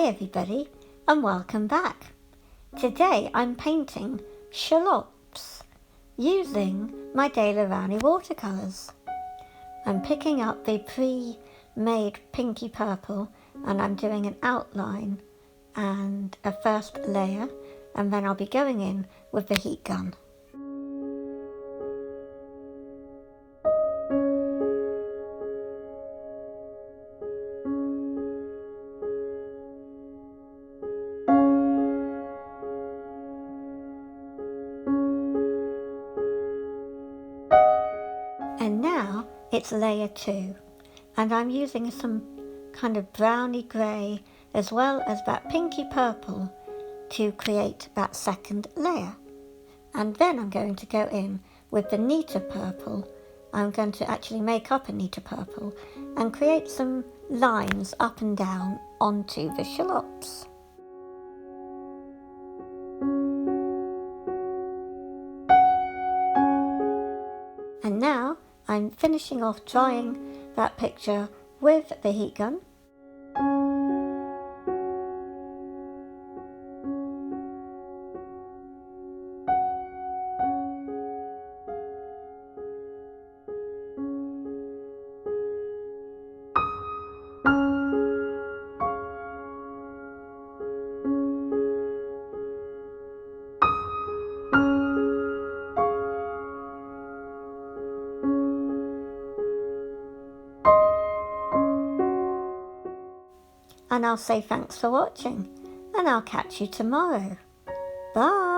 Hi everybody and welcome back. Today I'm painting shallots using my Daler Rowney watercolors. I'm picking up the pre-made pinky purple and I'm doing an outline and a first layer, and then I'll be going in with the heat gun. And now it's layer 2, and I'm using some kind of browny grey as well as that pinky purple to create that second layer. And then I'm going to go in with the neater purple. I'm going to actually make up a neater purple and create some lines up and down onto the shallots. And now I'm finishing off drying that picture with the heat gun. And I'll say thanks for watching, and I'll catch you tomorrow. Bye!